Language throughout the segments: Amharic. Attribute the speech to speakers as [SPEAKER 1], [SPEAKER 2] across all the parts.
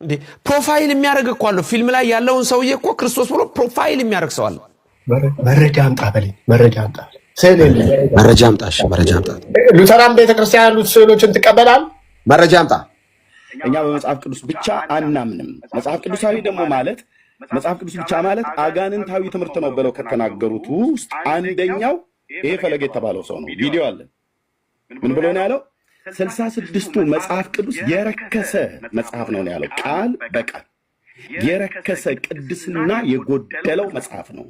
[SPEAKER 1] እንዴ ፕሮፋይል የሚያደርግ እኮ አለ ፊልም ላይ ያለውን ሰውዬ እኮ ክርስቶስ ብሎ ፕሮፋይል የሚያደርግ ሰው አለ
[SPEAKER 2] መረጃ አምጣ በለኝ መረጃ አምጣ
[SPEAKER 3] መረጃ አምጣሽ መረጃ አምጣ
[SPEAKER 2] ሉተራን ቤተክርስቲያን ያሉት ስዕሎችን ትቀበላል
[SPEAKER 3] መረጃ አምጣ
[SPEAKER 4] እኛ በመጽሐፍ ቅዱስ ብቻ አናምንም መጽሐፍ ቅዱሳዊ ደግሞ ማለት መጽሐፍ ቅዱስ ብቻ ማለት አጋንንታዊ ትምህርት ነው ብለው ከተናገሩት ውስጥ አንደኛው ይሄ ፈለገ የተባለው ሰው ነው ቪዲዮ አለ ምን ብሎ ነው ያለው 66ቱ መጽሐፍ ቅዱስ የረከሰ መጽሐፍ ነው ያለው ቃል በቃል የረከሰ ቅድስና የጎደለው መጽሐፍ ነው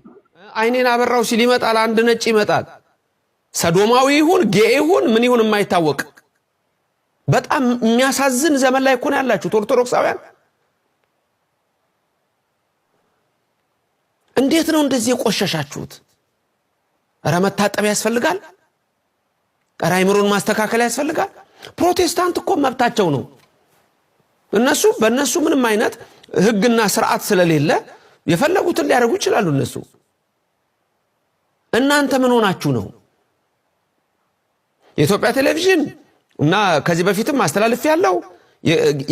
[SPEAKER 1] አይኔን አበራው ሲል ይመጣል አንድ ነጭ ይመጣል ሰዶማዊ ይሁን ጌ ይሁን ምን ይሁን የማይታወቅ በጣም የሚያሳዝን ዘመን ላይ እኮ ነው ያላችሁት ኦርቶዶክሳውያን እንዴት ነው እንደዚህ የቆሸሻችሁት ኧረ መታጠብ ያስፈልጋል ኧረ አይምሮን ማስተካከል ያስፈልጋል ፕሮቴስታንት እኮ መብታቸው ነው እነሱ በእነሱ ምንም አይነት ህግና ስርዓት ስለሌለ የፈለጉትን ሊያደርጉ ይችላሉ እነሱ እናንተ ምን ሆናችሁ ነው የኢትዮጵያ ቴሌቪዥን እና ከዚህ በፊትም ማስተላለፍ ያለው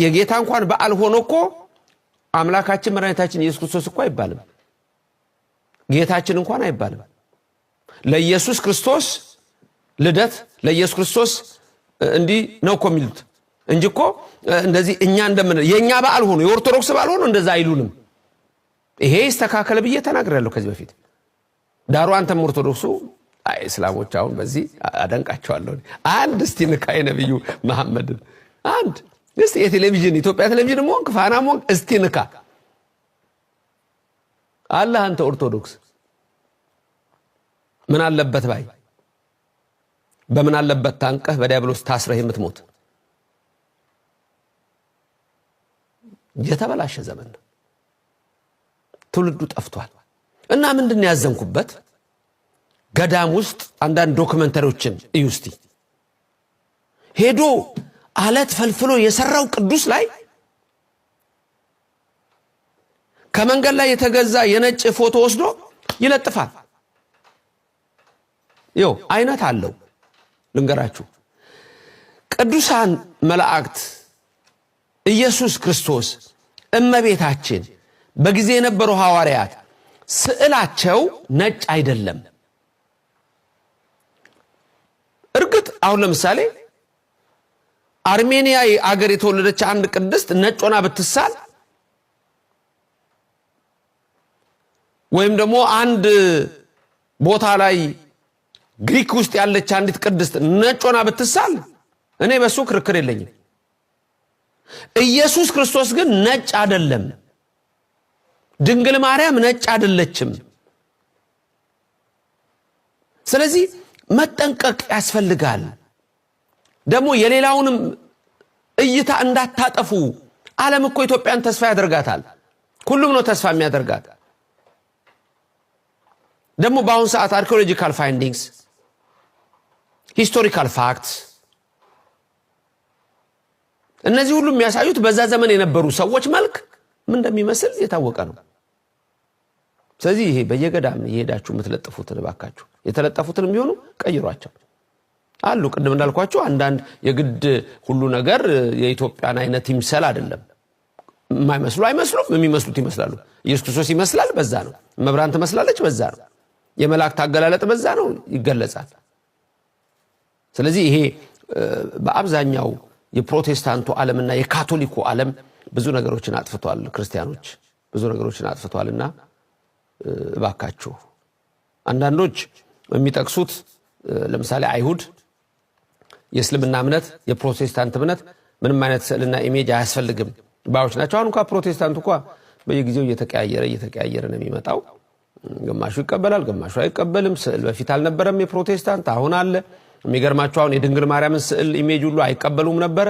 [SPEAKER 1] የጌታ እንኳን በዓል ሆኖ እኮ አምላካችን መድኃኒታችን ኢየሱስ ክርስቶስ እኮ አይባልም ጌታችን እንኳን አይባልም ለኢየሱስ ክርስቶስ ልደት ለኢየሱስ ክርስቶስ እንዲ ነው እኮ የሚሉት እንጂ እኮ እንደዚህ እኛ እንደምን የኛ በዓል ሆኖ የኦርቶዶክስ በዓል ሆኖ እንደዛ አይሉንም ይሄ ይስተካከለ ብዬ ተናግሬያለሁ ከዚህ በፊት ዳሩ አንተም ኦርቶዶክሱ አይ እስላሞች አሁን በዚህ አደንቃቸዋለሁ አንድ እስቲ ንካይ ነብዩ መሐመድ አንድ እስቲ የቴሌቪዥን ኢትዮጵያ ቴሌቪዥን ሞንክ ፋና ሞንክ እስቲ ንካ አላህ አንተ ኦርቶዶክስ ምን አለበት ባይ በምን አለበት ታንቀህ በዲያብሎስ ታስረህ የምትሞት የተበላሸ ዘመን ትውልዱ ጠፍቷል እና ምንድነው ያዘንኩበት ገዳም ውስጥ አንዳንድ ዶክመንተሪዎችን እዩስቲ ሄዶ አለት ፈልፍሎ የሰራው ቅዱስ ላይ ከመንገድ ላይ የተገዛ የነጭ ፎቶ ወስዶ ይለጥፋል ይው አይነት አለው ልንገራችሁ ቅዱሳን መላእክት ኢየሱስ ክርስቶስ እመቤታችን በጊዜ የነበሩ ሐዋርያት ስዕላቸው ነጭ አይደለም እርግጥ አሁን ለምሳሌ አርሜኒያ አገር የተወለደች አንድ ቅድስት ነጭ ሆና ብትሳል ወይም ደግሞ አንድ ቦታ ላይ ግሪክ ውስጥ ያለች አንዲት ቅድስት ነጭ ሆና ብትሳል እኔ በሱ ክርክር የለኝም ኢየሱስ ክርስቶስ ግን ነጭ አይደለም ድንግል ማርያም ነጭ አይደለችም ስለዚህ መጠንቀቅ ያስፈልጋል ደግሞ የሌላውንም እይታ እንዳታጠፉ ዓለም እኮ ኢትዮጵያን ተስፋ ያደርጋታል ሁሉም ነው ተስፋ የሚያደርጋት ደግሞ በአሁን ሰዓት አርኪኦሎጂካል ፋይንዲንግስ ሂስቶሪካል ፋክትስ እነዚህ ሁሉ የሚያሳዩት በዛ ዘመን የነበሩ ሰዎች መልክ ምን እንደሚመስል የታወቀ ነው ስለዚህ ይሄ በየገዳም ይሄዳችሁ የምትለጥፉትን ባካችሁ የተለጠፉትን ቢሆኑ ቀይሯቸው አሉ ቅድም እንዳልኳችሁ አንዳንድ የግድ ሁሉ ነገር የኢትዮጵያን አይነት ይምሰል አይደለም የማይመስሉ አይመስሉም የሚመስሉት ይመስላሉ ኢየሱስ ክርስቶስ ይመስላል በዛ ነው መብራን ትመስላለች በዛ ነው የመላእክት አገላለጥ በዛ ነው ይገለጻል ስለዚህ ይሄ በአብዛኛው የፕሮቴስታንቱ ዓለምና የካቶሊኩ ዓለም ብዙ ነገሮችን አጥፍቷል ክርስቲያኖች ብዙ ነገሮችን አጥፍቷልና ባካችሁ አንዳንዶች የሚጠቅሱት ለምሳሌ አይሁድ የእስልምና እምነት የፕሮቴስታንት እምነት ምንም አይነት ስዕልና ኢሜጅ አያስፈልግም ባዮች ናቸው አሁን እንኳን ፕሮቴስታንቱ እንኳን በየጊዜው እየተቀያየረ ነው የሚመጣው ግማሹ ይቀበላል ግማሹ አይቀበልም ስዕል በፊት አልነበረም የፕሮቴስታንት አሁን አለ የሚገርማቸው አሁን የድንግል ማርያምን ስዕል ኢሜጅ ሁሉ አይቀበሉም ነበር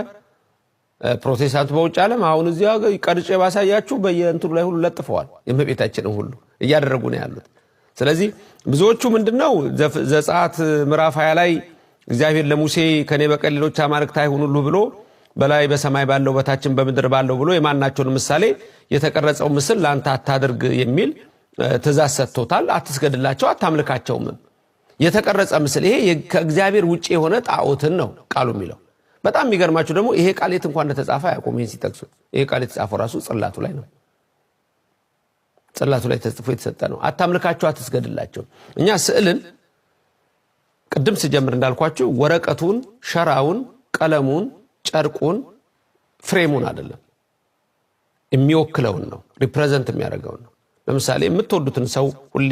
[SPEAKER 1] ፕሮቴስታንት በውጭ ዓለም አሁን እዚያ ቀርጬ ባሳያችሁ በየእንትኑ ላይ ሁሉ ለጥፈዋል የመቤታችንን ሁሉ እያደረጉ ነው ያሉት ስለዚህ ብዙዎቹ ምንድነው ዘጸአት ምዕራፍ 20 ላይ እግዚአብሔር ለሙሴ ከኔ በቀር ሌሎች አማልክት አይሁኑሉ ብሎ በላይ በሰማይ ባለው በታችን በምድር ባለው ብሎ የማናቸውን ምሳሌ የተቀረጸው ምስል ላንተ አታድርግ የሚል ትእዛዝ ሰጥቶታል አትስገድላቸው አታምልካቸውም የተቀረጸ ምስል ይሄ ከእግዚአብሔር ውጪ የሆነ ጣዖትን ነው ቃሉ የሚለው በጣም የሚገርማችሁ ደግሞ ይሄ ቃል የት እንኳን እንደተጻፈ አያውቁም። ይሄን ሲጠቅሱ ይሄ ቃል የተጻፈው ራሱ ጽላቱ ላይ ነው። ጽላቱ ላይ ተጽፎ የተሰጠ ነው። አታምልካቸው፣ አትስገድላቸው። እኛ ስዕልን ቅድም ስጀምር እንዳልኳችሁ ወረቀቱን፣ ሸራውን፣ ቀለሙን፣ ጨርቁን፣ ፍሬሙን አይደለም የሚወክለውን ነው፣ ሪፕሬዘንት የሚያደርገውን ነው። ለምሳሌ የምትወዱትን ሰው ሁሌ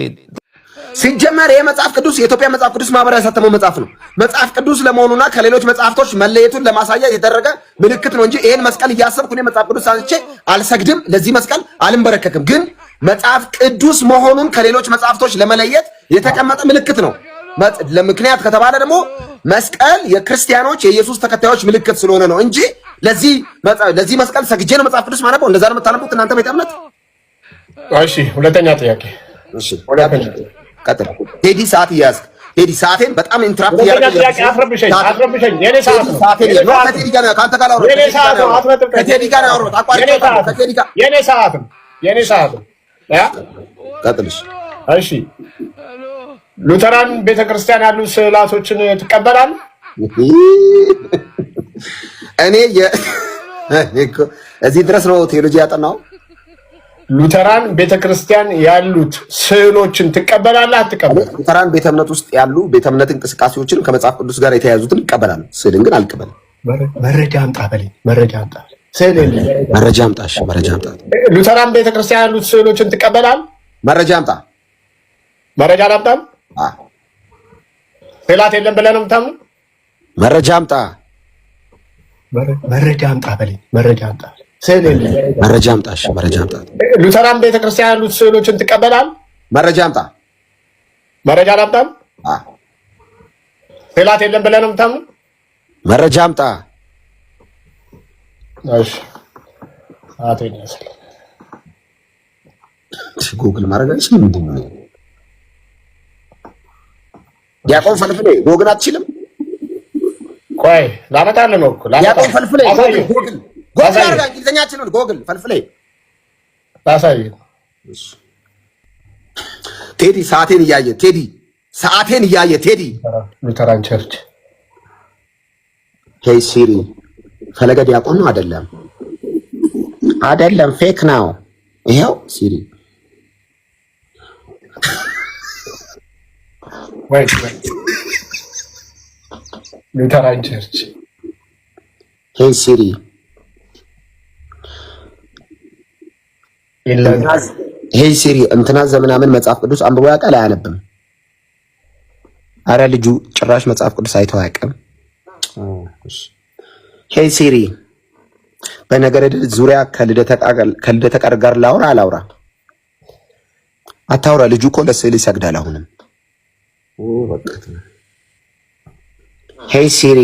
[SPEAKER 3] ሲጀመር ይሄ መጽሐፍ ቅዱስ የኢትዮጵያ መጽሐፍ ቅዱስ ማህበር ያሳተመው መጽሐፍ ነው። መጽሐፍ ቅዱስ ለመሆኑና ከሌሎች መጽሐፍቶች መለየቱን ለማሳያ የተደረገ ምልክት ነው እንጂ ይሄን መስቀል እያሰብኩ እኔ መጽሐፍ ቅዱስ አንስቼ አልሰግድም፣ ለዚህ መስቀል አልንበረከክም። ግን መጽሐፍ ቅዱስ መሆኑን ከሌሎች መጽሐፍቶች ለመለየት የተቀመጠ ምልክት ነው። ለምክንያት ከተባለ ደግሞ መስቀል የክርስቲያኖች የኢየሱስ ተከታዮች ምልክት ስለሆነ ነው እንጂ ለዚህ መስቀል ሰግጄ ነው መጽሐፍ ቅዱስ ማነበው። እንደዛ ነው የምታነቡት እናንተ ቤተ እምነት።
[SPEAKER 2] እሺ ሁለተኛ ጥያቄ።
[SPEAKER 3] እሺ ቀጥል ቴዲ። ሰዓት እያዝክ ቴዲ፣ ሰዓቴን በጣም ኢንትራፕት እያደረግህ
[SPEAKER 2] አትረብሸኝ። የኔ ሰዓት ነው።
[SPEAKER 3] ከቴዲ ጋር ካንተ ጋር አውራ። ከቴዲ ጋር አውራ። አቋርጠህ ከቴዲ ጋር
[SPEAKER 2] የኔ ሰዓት ነው። የኔ ሰዓት ነው።
[SPEAKER 3] ቀጥልሽ።
[SPEAKER 2] እሺ ሉተራን ቤተክርስቲያን ያሉ ስዕላቶችን ትቀበላለህ?
[SPEAKER 3] እኔ እዚህ ድረስ ነው ቴዎሎጂ ያጠናው።
[SPEAKER 2] ሉተራን ቤተክርስቲያን ያሉት ስዕሎችን ትቀበላለህ አትቀበልም?
[SPEAKER 3] ሉተራን ቤተ እምነት ውስጥ ያሉ ቤተ እምነት እንቅስቃሴዎችን ከመጽሐፍ ቅዱስ ጋር የተያያዙትን እቀበላለሁ። ስዕልን ግን አልቀበልም።
[SPEAKER 2] መረጃ አምጣ በለኝ። መረጃ አምጣ። ስዕል
[SPEAKER 3] መረጃ አምጣሽ። መረጃ አምጣ።
[SPEAKER 2] ሉተራን ቤተክርስቲያን ያሉት ስዕሎችን ትቀበላለህ?
[SPEAKER 3] መረጃ አምጣ።
[SPEAKER 2] መረጃ አላምጣም። ስዕላት የለም ብለህ ነው የምታምነው?
[SPEAKER 3] መረጃ አምጣ።
[SPEAKER 2] መረጃ አምጣ በለኝ። መረጃ አምጣ። ስዕል የለም።
[SPEAKER 3] መረጃ አምጣሽ። መረጃ አምጣ።
[SPEAKER 2] ሉተራን ቤተክርስቲያን ያሉት ስዕሎችን ትቀበላለህ?
[SPEAKER 3] መረጃ አምጣ።
[SPEAKER 2] መረጃ አላምጣም። ስዕላት የለም ብለህ ነው የምታምነው?
[SPEAKER 3] መረጃ አምጣ።
[SPEAKER 2] እሺ አትይኝስ
[SPEAKER 3] ጉግል ማድረግ አይችልም። ምንድን ነው ዲያቆን ፈልፍሌ ጎግል አትችልም?
[SPEAKER 2] ቆይ ላመጣልህ ነው እኮ
[SPEAKER 3] ዲያቆን ፈልፍሌ ጎግል አድርጋ እንግሊዝኛችንን ጎግል ፈልፍሌ
[SPEAKER 2] ታሳይ።
[SPEAKER 3] ቴዲ ሰዓቴን እያየ ቴዲ ሰዓቴን እያየ ቴዲ
[SPEAKER 2] ሉተራን ቸርች
[SPEAKER 3] ሄይ ሲሪ ፈለገ ዲያቆን ነው አይደለም? አይደለም ፌክ ነው። ይሄው ሲሪ
[SPEAKER 2] ወይ ሉተራን ቸርች
[SPEAKER 3] ሄይ ሲሪ ሄይ ሲሪ እንትና ዘመናምን መጽሐፍ ቅዱስ አንብቦ ያውቃል? አያነብም? አረ ልጁ ጭራሽ መጽሐፍ ቅዱስ አይቶ አያውቅም። ሄይ ሲሪ በነገር ዙሪያ ከልደተ ቃል ጋር ላውራ አላውራ? አታውራ። ልጁ እኮ ለስዕል ይሰግዳል አሁንም። ሄይ ሲሪ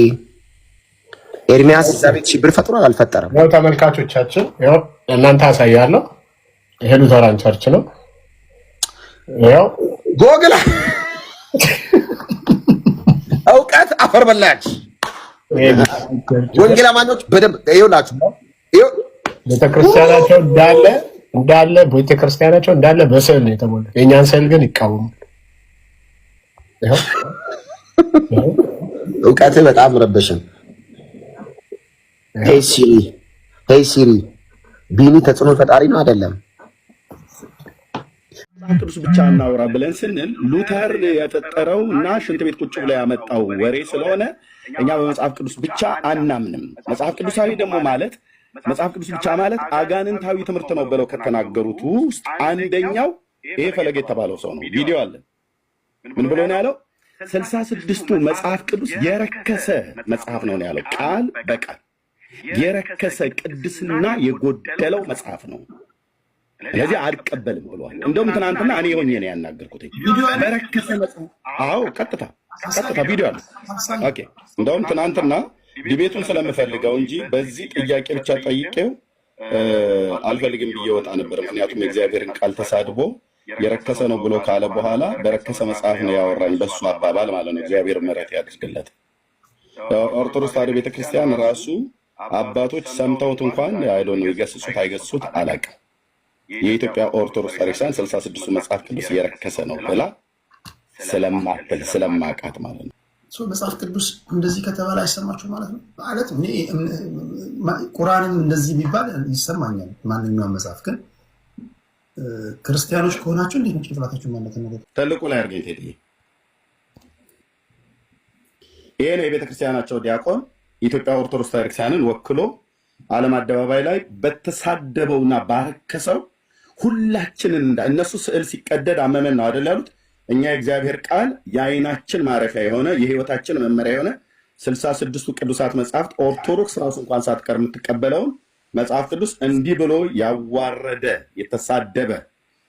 [SPEAKER 3] ኤርሚያስ እዛ ቤት ሽብር ፈጥሯል አልፈጠረም?
[SPEAKER 2] ያው ተመልካቾቻችን ያው እናንተ አሳያለሁ። ይሄ ሉተራን ቸርች ነው። ያው
[SPEAKER 3] ጎግል እውቀት አፈር በላች። ወንጌል አማኞች በደንብ ይኸውላችሁ፣
[SPEAKER 2] ቤተክርስቲያናቸው እንዳለ ቤተክርስቲያናቸው እንዳለ በስዕል ነው የተሞላው። የእኛን ስዕል ግን ይቃወማል።
[SPEAKER 3] እውቀት በጣም ረበሽን። ሄይ ሲሪ ቢኒ ተጽዕኖ ፈጣሪ ነው አይደለም?
[SPEAKER 4] መጽሐፍ ቅዱስ ብቻ እናውራ ብለን ስንል ሉተር የፈጠረው እና ሽንት ቤት ቁጭ ብሎ ያመጣው ወሬ ስለሆነ እኛ በመጽሐፍ ቅዱስ ብቻ አናምንም። መጽሐፍ ቅዱሳዊ ደግሞ ማለት መጽሐፍ ቅዱስ ብቻ ማለት አጋንንታዊ ትምህርት ነው ብለው ከተናገሩት ውስጥ አንደኛው ይሄ ፈለገ የተባለው ሰው ነው። ቪዲዮ አለ። ምን ብሎ ነው ያለው? 66ቱ መጽሐፍ ቅዱስ የረከሰ መጽሐፍ ነው ያለው። ቃል በቃል የረከሰ ቅድስና የጎደለው መጽሐፍ ነው። ስለዚህ አልቀበልም ብሏል። እንደውም ትናንትና እኔ ሆኜ ነው ያናገርኩት። በረከሰ መጽሐፍ። አዎ ቀጥታ ቪዲዮ አለ። ኦኬ። እንደውም ትናንትና ዲቤቱን ስለምፈልገው እንጂ በዚህ ጥያቄ ብቻ ጠይቄው አልፈልግም ብዬ ወጣ ነበር። ምክንያቱም የእግዚአብሔርን ቃል ተሳድቦ የረከሰ ነው ብሎ ካለ በኋላ በረከሰ መጽሐፍ ነው ያወራኝ፣ በሱ አባባል ማለት ነው። እግዚአብሔር ምሕረት ያድርግለት። ኦርቶዶክስ ተዋሕዶ ቤተክርስቲያን ራሱ አባቶች ሰምተውት እንኳን አይዶን ነው ይገስጹት አይገስጹት አላውቅም። የኢትዮጵያ ኦርቶዶክስ ቤተክርስቲያን 66ቱ መጽሐፍ ቅዱስ የረከሰ ነው ብላ ስለማቃት ማለት ነው።
[SPEAKER 5] መጽሐፍ ቅዱስ እንደዚህ ከተባለ አይሰማችሁ ማለት ነው። ማለት እኔ ቁርአንም እንደዚህ ቢባል ይሰማኛል። ማንኛውም መጽሐፍ ግን ክርስቲያኖች ከሆናችሁ እንዴት ነው ጭንቅላታችሁ ማለት ነው?
[SPEAKER 4] ትልቁ ላይ አድርገኝ ቴዲ። ይሄ ነው የቤተክርስቲያናቸው ዲያቆን ኢትዮጵያ ኦርቶዶክስ ቤተክርስቲያንን ወክሎ ዓለም አደባባይ ላይ በተሳደበውና ባረከሰው ሁላችንን እነሱ ስዕል ሲቀደድ አመመን ነው አይደል ያሉት። እኛ የእግዚአብሔር ቃል የአይናችን ማረፊያ የሆነ የህይወታችን መመሪያ የሆነ 66ቱ ቅዱሳት መጽሐፍት ኦርቶዶክስ ራሱ እንኳን ሳትቀር የምትቀበለውን መጽሐፍ ቅዱስ እንዲህ ብሎ ያዋረደ የተሳደበ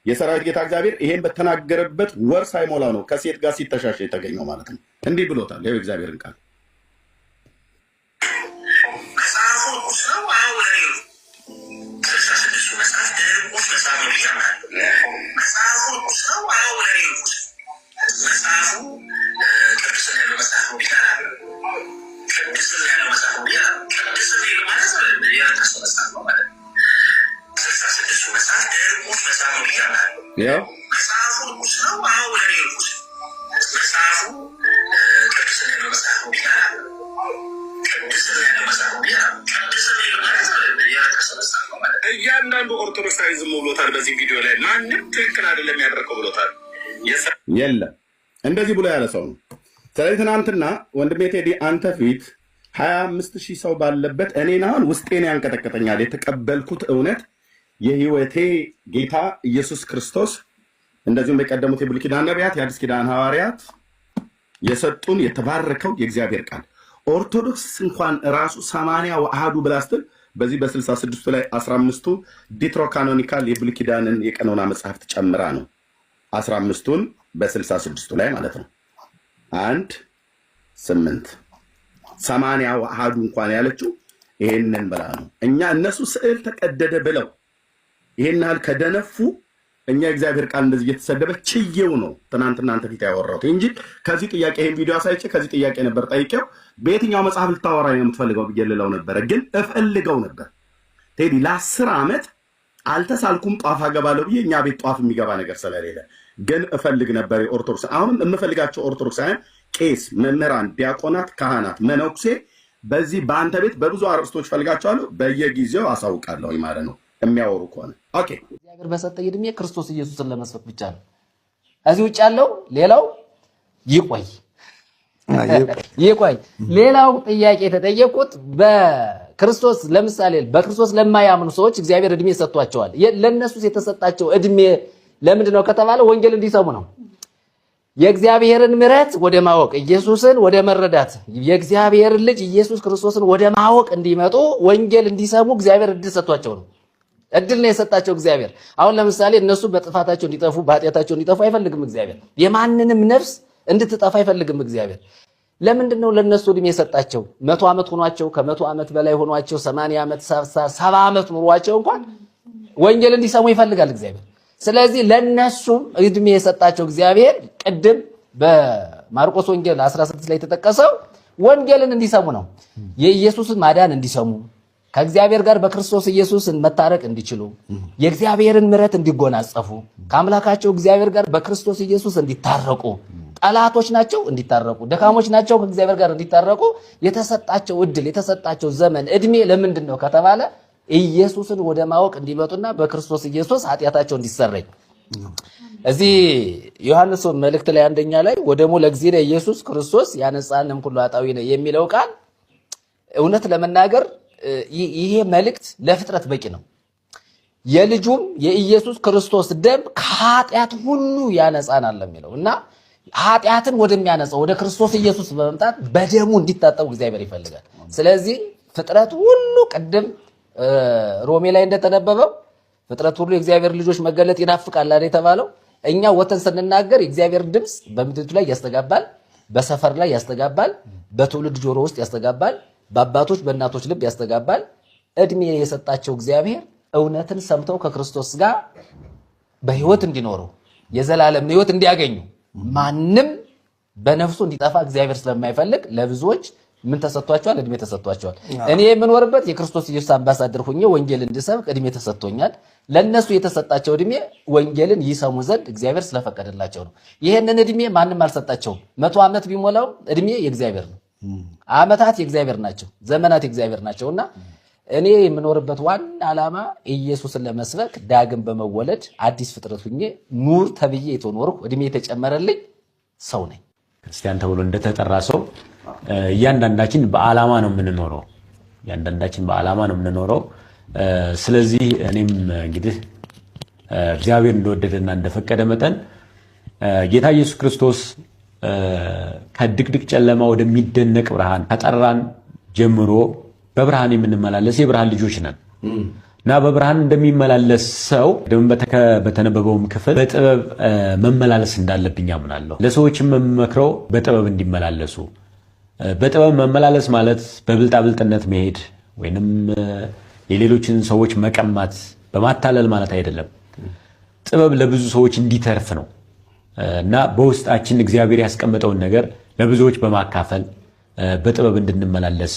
[SPEAKER 4] የሰራዊት ጌታ እግዚአብሔር ይሄን በተናገረበት ወር ሳይሞላው ነው ከሴት ጋር ሲተሻሸ የተገኘው ማለት ነው። እንዲህ ብሎታል። ይኸው እግዚአብሔርን ቃል እያንዳንዱ ኦርቶዶክሳዊ ዝም ብሎታል። በዚህ ቪዲዮ ላይ ማንም ትክክል አይደለም ያደረገው ብሎታል። የለም እንደዚህ ብሎ ያለ ሰው ነው። ስለዚህ ትናንትና ወንድሜ ቴዲ አንተ ፊት 25,000 ሰው ባለበት እኔን አሁን ውስጤን ያንቀጠቀጠኛል። የተቀበልኩት እውነት የህይወቴ ጌታ ኢየሱስ ክርስቶስ እንደዚሁም የቀደሙት የብሉይ ኪዳን ነቢያት የአዲስ ኪዳን ሐዋርያት የሰጡን የተባረከው የእግዚአብሔር ቃል ኦርቶዶክስ እንኳን ራሱ 80 ወአሐዱ ብላ ስትል በዚህ በ66ቱ ላይ 15ቱ ዲትሮካኖኒካል የብሉይ ኪዳንን የቀኖና መጽሐፍት ጨምራ ነው 15ቱን በ66ቱ ላይ ማለት ነው 8 80 ወአሐዱ እንኳን ያለችው ይሄንን ብላ ነው። እኛ እነሱ ስዕል ተቀደደ ብለው ይሄን ያህል ከደነፉ እኛ እግዚአብሔር ቃል እንደዚህ እየተሰደበ ችየው ነው ትናንትና አንተ ፊት ያወራሁት እንጂ ከዚህ ጥያቄ ይሄን ቪዲዮ አሳይቼ ከዚህ ጥያቄ ነበር ጠይቄው በየትኛው መጽሐፍ ልታወራ ነው የምትፈልገው ብዬ ልለው ነበር። ግን እፈልገው ነበር ቴዲ ለ10 ዓመት አልተሳልኩም ጧፍ አገባለሁ ብዬ እኛ ቤት ጧፍ የሚገባ ነገር ስለሌለ ግን እፈልግ ነበር የኦርቶዶክስ አሁንም የምፈልጋቸው ኦርቶዶክሳውያን ቄስ፣ መምህራን፣ ዲያቆናት፣ ካህናት፣ መነኩሴ በዚህ በአንተ ቤት በብዙ አርዕስቶች ፈልጋቸዋለሁ። በየጊዜው አሳውቃለሁ ማለት ነው የሚያወሩ ከሆነ ኦኬ።
[SPEAKER 6] እግዚአብሔር በሰጠ ዕድሜ ክርስቶስ ኢየሱስን ለመስበክ ብቻ ነው። እዚህ ውጭ ያለው ሌላው ይቆይ። ሌላው ጥያቄ የተጠየቁት በክርስቶስ ለምሳሌ በክርስቶስ ለማያምኑ ሰዎች እግዚአብሔር ዕድሜ ሰጥቷቸዋል። ለነሱስ የተሰጣቸው ዕድሜ ለምንድን ነው ከተባለ ወንጌል እንዲሰሙ ነው። የእግዚአብሔርን ምሕረት ወደ ማወቅ ኢየሱስን ወደ መረዳት የእግዚአብሔርን ልጅ ኢየሱስ ክርስቶስን ወደ ማወቅ እንዲመጡ ወንጌል እንዲሰሙ እግዚአብሔር ዕድል ሰጥቷቸው ነው። ዕድል ነው የሰጣቸው እግዚአብሔር። አሁን ለምሳሌ እነሱ በጥፋታቸው እንዲጠፉ በኃጢአታቸው እንዲጠፉ አይፈልግም እግዚአብሔር። የማንንም ነፍስ እንድትጠፋ አይፈልግም እግዚአብሔር። ለምንድን ነው ለነሱ ዕድሜ የሰጣቸው? 100 ዓመት ሆኗቸው ከ100 ዓመት በላይ ሆኗቸው 80 ዓመት 70 ዓመት ኑሯቸው እንኳን ወንጌል እንዲሰሙ ይፈልጋል እግዚአብሔር። ስለዚህ ለነሱም ዕድሜ የሰጣቸው እግዚአብሔር ቅድም በማርቆስ ወንጌል 16 ላይ የተጠቀሰው ወንጌልን እንዲሰሙ ነው። የኢየሱስን ማዳን እንዲሰሙ ከእግዚአብሔር ጋር በክርስቶስ ኢየሱስን መታረቅ እንዲችሉ የእግዚአብሔርን ምሕረት እንዲጎናጸፉ ከአምላካቸው እግዚአብሔር ጋር በክርስቶስ ኢየሱስ እንዲታረቁ ጠላቶች ናቸው እንዲታረቁ ደካሞች ናቸው ከእግዚአብሔር ጋር እንዲታረቁ የተሰጣቸው ዕድል የተሰጣቸው ዘመን ዕድሜ ለምንድን ነው ከተባለ ኢየሱስን ወደ ማወቅ እንዲመጡና በክርስቶስ ኢየሱስ ኃጢአታቸው እንዲሰረይ። እዚህ ዮሐንስ መልእክት ላይ አንደኛ ላይ ወደሙ ለእግዚእነ ኢየሱስ ክርስቶስ ያነጻንም ሁሉ አጣዊ ነው የሚለው ቃል እውነት ለመናገር ይሄ መልእክት ለፍጥረት በቂ ነው። የልጁም የኢየሱስ ክርስቶስ ደም ከኃጢአት ሁሉ ያነጻናል የሚለው እና ኃጢአትን ወደሚያነጻው ወደ ክርስቶስ ኢየሱስ በመምጣት በደሙ እንዲታጠቡ እግዚአብሔር ይፈልጋል። ስለዚህ ፍጥረት ሁሉ ቀደም ሮሜ ላይ እንደተነበበው ፍጥረት ሁሉ የእግዚአብሔር ልጆች መገለጥ ይናፍቃል አይደል የተባለው። እኛ ወተን ስንናገር የእግዚአብሔር ድምጽ በምድሪቱ ላይ ያስተጋባል፣ በሰፈር ላይ ያስተጋባል፣ በትውልድ ጆሮ ውስጥ ያስተጋባል፣ በአባቶች በእናቶች ልብ ያስተጋባል። ዕድሜ የሰጣቸው እግዚአብሔር እውነትን ሰምተው ከክርስቶስ ጋር በህይወት እንዲኖሩ የዘላለም ህይወት እንዲያገኙ ማንም በነፍሱ እንዲጠፋ እግዚአብሔር ስለማይፈልግ ለብዙዎች ምን ተሰጥቷቸዋል? እድሜ ተሰጥቷቸዋል። እኔ የምኖርበት የክርስቶስ ኢየሱስ አምባሳደር ሆኜ ወንጌል እንድሰብክ እድሜ ተሰጥቶኛል። ለነሱ የተሰጣቸው እድሜ ወንጌልን ይሰሙ ዘንድ እግዚአብሔር ስለፈቀደላቸው ነው። ይሄንን እድሜ ማንም አልሰጣቸውም። 100 ዓመት ቢሞላው እድሜ የእግዚአብሔር ነው። ዓመታት የእግዚአብሔር ናቸው። ዘመናት የእግዚአብሔር ናቸውና እኔ የምኖርበት ዋና ዓላማ ኢየሱስን ለመስበክ ዳግም በመወለድ አዲስ ፍጥረት ሆኜ ኑር ተብዬ የተኖርኩ እድሜ የተጨመረልኝ ሰው ነኝ።
[SPEAKER 7] ክርስቲያን ተብሎ እንደተጠራ ሰው እያንዳንዳችን በዓላማ ነው የምንኖረው። ስለዚህ እኔም እንግዲህ እግዚአብሔር እንደወደደና እንደፈቀደ መጠን ጌታ ኢየሱስ ክርስቶስ ከድቅድቅ ጨለማ ወደሚደነቅ ብርሃን ከጠራን ጀምሮ በብርሃን የምንመላለስ የብርሃን ልጆች ነን እና በብርሃን እንደሚመላለስ ሰው በተነበበውም ክፍል በጥበብ መመላለስ እንዳለብኝ አምናለሁ። ለሰዎችም የምመክረው በጥበብ እንዲመላለሱ። በጥበብ መመላለስ ማለት በብልጣብልጥነት መሄድ ወይንም የሌሎችን ሰዎች መቀማት በማታለል ማለት አይደለም። ጥበብ ለብዙ ሰዎች እንዲተርፍ ነው እና በውስጣችን እግዚአብሔር ያስቀመጠውን ነገር ለብዙዎች በማካፈል በጥበብ እንድንመላለስ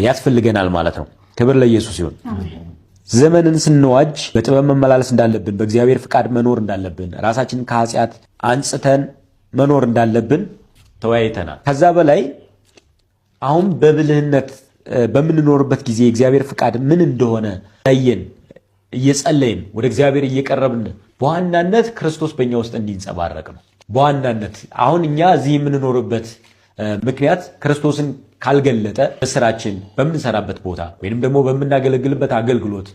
[SPEAKER 7] ያስፈልገናል ማለት ነው። ክብር ለኢየሱስ ይሁን። ዘመንን ስንዋጅ በጥበብ መመላለስ እንዳለብን፣ በእግዚአብሔር ፍቃድ መኖር እንዳለብን፣ ራሳችንን ከኃጢአት አንጽተን መኖር እንዳለብን ተወያይተናል። ከዛ በላይ አሁን በብልህነት በምንኖርበት ጊዜ እግዚአብሔር ፍቃድ ምን እንደሆነ ለየን እየጸለይን ወደ እግዚአብሔር እየቀረብን በዋናነት ክርስቶስ በእኛ ውስጥ እንዲንጸባረቅ ነው። በዋናነት አሁን እኛ እዚህ የምንኖርበት ምክንያት ክርስቶስን ካልገለጠ በስራችን በምንሰራበት ቦታ ወይንም ደግሞ በምናገለግልበት አገልግሎት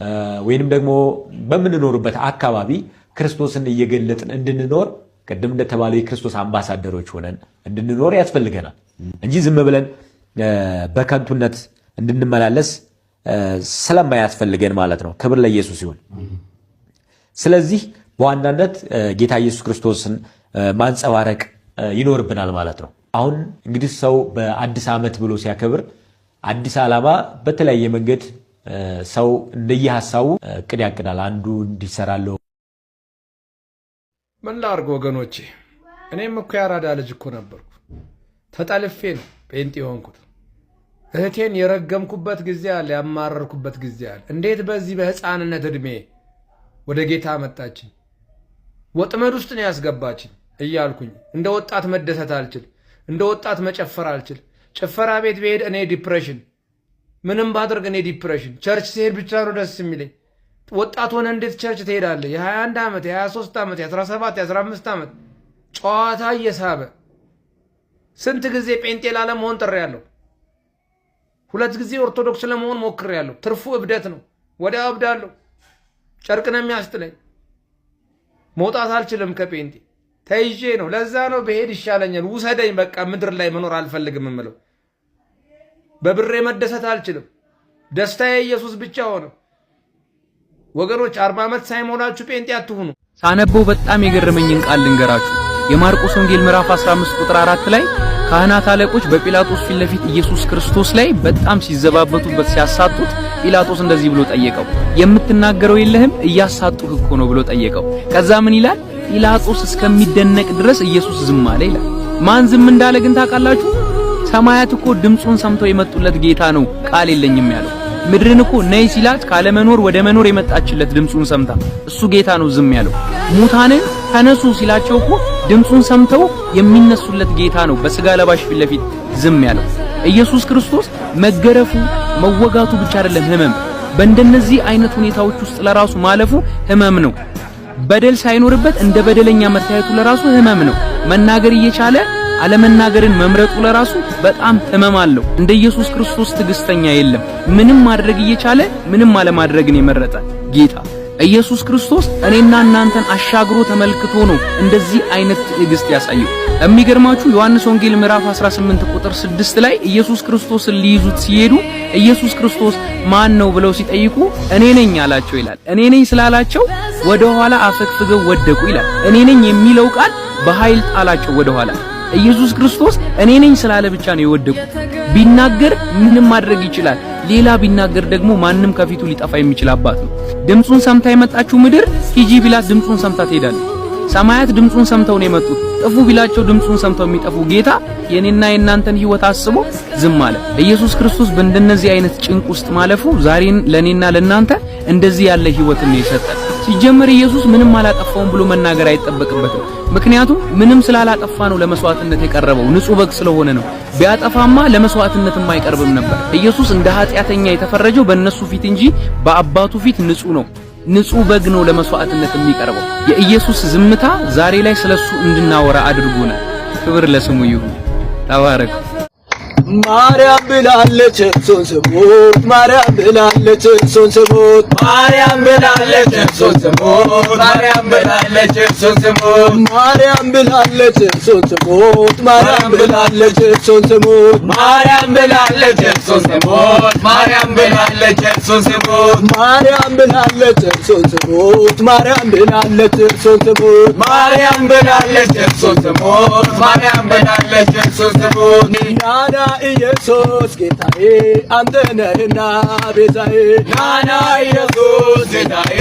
[SPEAKER 7] ወይንም ደግሞ በምንኖርበት አካባቢ ክርስቶስን እየገለጥን እንድንኖር ቅድም እንደተባለው የክርስቶስ አምባሳደሮች ሆነን እንድንኖር ያስፈልገናል እንጂ ዝም ብለን በከንቱነት እንድንመላለስ ስለማያስፈልገን ማለት ነው። ክብር ለኢየሱስ ይሁን። ስለዚህ በዋናነት ጌታ ኢየሱስ ክርስቶስን ማንጸባረቅ ይኖርብናል ማለት ነው። አሁን እንግዲህ ሰው በአዲስ ዓመት ብሎ ሲያከብር አዲስ ዓላማ በተለያየ መንገድ ሰው እንደየሐሳቡ እቅድ ያቅዳል። አንዱ እንዲሰራለው
[SPEAKER 8] ምን ላድርግ ወገኖቼ፣ እኔም እኮ ያራዳ ልጅ እኮ ነበርኩ። ተጠልፌ ነው ጴንጤ ሆንኩት። እህቴን የረገምኩበት ጊዜ አለ፣ ያማረርኩበት ጊዜ አለ። እንዴት በዚህ በህፃንነት እድሜ ወደ ጌታ መጣችኝ፣ ወጥመድ ውስጥ ነው ያስገባችኝ እያልኩኝ እንደ ወጣት መደሰት አልችል፣ እንደ ወጣት መጨፈር አልችል። ጭፈራ ቤት ብሄድ እኔ ዲፕሬሽን፣ ምንም ባድርግ እኔ ዲፕሬሽን። ቸርች ሲሄድ ብቻ ነው ደስ የሚለኝ። ወጣት ሆነ እንዴት ቸርች ትሄዳለህ? የ21 ዓመት የ23 ዓመት የ17 የ15 ዓመት ጨዋታ እየሳበ ስንት ጊዜ ጴንጤ ላለመሆን ጥሬያለሁ። 2 ጊዜ ኦርቶዶክስ ለመሆን ሞክሬያለሁ። ትርፉ እብደት ነው። ወዲያ እብዳለሁ። ጨርቅ ነው የሚያስጥለኝ። መውጣት አልችልም ከጴንጤ ተይዤ ነው። ለዛ ነው በሄድ ይሻለኛል፣ ውሰደኝ፣ በቃ ምድር ላይ መኖር አልፈልግም የምለው። በብሬ መደሰት አልችልም። ደስታዬ ኢየሱስ ብቻ ሆነ። ወገኖች 40 ዓመት ሳይሞላችሁ ጴንጤ አትሁኑ።
[SPEAKER 9] ሳነበው በጣም የገረመኝን ቃል ልንገራችሁ። የማርቆስ ወንጌል ምዕራፍ 15 ቁጥር 4 ላይ ካህናት አለቆች በጲላጦስ ፊት ለፊት ኢየሱስ ክርስቶስ ላይ በጣም ሲዘባበቱበት ሲያሳጡት ጲላጦስ እንደዚህ ብሎ ጠየቀው፣ የምትናገረው የለህም? እያሳጡህ እኮ ነው ብሎ ጠየቀው። ከዛ ምን ይላል? ጲላጦስ እስከሚደነቅ ድረስ ኢየሱስ ዝም አለ ይላል። ማን ዝም እንዳለ ግን ታውቃላችሁ? ሰማያት እኮ ድምጹን ሰምተው የመጡለት ጌታ ነው ቃል የለኝም ያለው። ምድርን እኮ ነይ ሲላት ካለ መኖር ወደ መኖር የመጣችለት ድምጹን ሰምታ እሱ ጌታ ነው ዝም ያለው። ሙታንን ተነሱ ሲላቸው እኮ ድምጹን ሰምተው የሚነሱለት ጌታ ነው በስጋ ለባሽ ፊት ለፊት ዝም ያለው። ኢየሱስ ክርስቶስ መገረፉ መወጋቱ ብቻ አይደለም ህመም፣ በእንደነዚህ አይነት ሁኔታዎች ውስጥ ለራሱ ማለፉ ህመም ነው። በደል ሳይኖርበት እንደ በደለኛ መታየቱ ለራሱ ህመም ነው። መናገር እየቻለ አለመናገርን መምረጡ ለራሱ በጣም ህመም አለው። እንደ ኢየሱስ ክርስቶስ ትዕግስተኛ የለም። ምንም ማድረግ እየቻለ ምንም አለማድረግን የመረጠ ጌታ ኢየሱስ ክርስቶስ እኔና እናንተን አሻግሮ ተመልክቶ ነው እንደዚህ አይነት ትዕግስት ያሳየው። የሚገርማችሁ ዮሐንስ ወንጌል ምዕራፍ 18 ቁጥር 6 ላይ ኢየሱስ ክርስቶስን ሊይዙት ሲሄዱ ኢየሱስ ክርስቶስ ማን ነው ብለው ሲጠይቁ እኔ ነኝ አላቸው ይላል። እኔ ነኝ ስላላቸው ወደ ኋላ አፈግፍገው ወደቁ ይላል። እኔ ነኝ የሚለው ቃል በኃይል ጣላቸው ወደ ኋላ። ኢየሱስ ክርስቶስ እኔ ነኝ ስላለ ብቻ ነው የወደቁት። ቢናገር ምንም ማድረግ ይችላል። ሌላ ቢናገር ደግሞ ማንም ከፊቱ ሊጠፋ የሚችል አባት ነው። ድምጹን ሰምታ የመጣችው ምድር ሂጂ ቢላት ድምጹን ሰምታ ትሄዳለች። ሰማያት ድምጹን ሰምተው ነው የመጡት። ጥፉ ቢላቸው ድምጹን ሰምተው የሚጠፉ ጌታ የኔና የናንተን ህይወት አስቦ ዝም አለ። ኢየሱስ ክርስቶስ በእንደነዚህ አይነት ጭንቅ ውስጥ ማለፉ ዛሬን ለኔና ለናንተ እንደዚህ ያለ ህይወት ነው የሰጠን። ሲጀመር ኢየሱስ ምንም አላጠፋውም ብሎ መናገር አይጠበቅበትም። ምክንያቱም ምንም ስላላጠፋ ነው ለመስዋዕትነት የቀረበው፣ ንጹህ በግ ስለሆነ ነው። ቢያጠፋማ ለመስዋዕትነትም አይቀርብም ነበር። ኢየሱስ እንደ ኃጢአተኛ የተፈረጀው በእነሱ ፊት እንጂ በአባቱ ፊት ንጹህ ነው። ንጹህ በግ ነው ለመስዋዕትነት የሚቀርበው። የኢየሱስ ዝምታ ዛሬ ላይ ስለሱ እንድናወራ አድርጎናል። ክብር ለስሙ ይሁን። ተባረክ።
[SPEAKER 10] ማርያም ብላለች እርሱን ስሙት፣ ማርያም ብላለች እርሱን ስሙት፣ ማርያም ብላለች እርሱን ስሙት፣ ማርያም ብላለች እርሱን ስሙት፣ ማርያም ብላለች እርሱን ስሙት፣ ማርያም ብላለች እርሱን ስሙት፣ ማርያም ብላለች እርሱን ስሙት፣ ማርያም ብላለች እርሱን ስሙት፣ ማርያም ብላለች እርሱን ስሙት፣ ማርያም ብላለች እርሱን ስሙት፣ ማርያም ብላለች እርሱን ስሙት፣ ማርያም ብላለች እርሱን ስሙት። ናና ኢየሱስ ጌታዬ አንተ ነህና ቤዛዬ፣ ናና ኢየሱስ ጌታዬ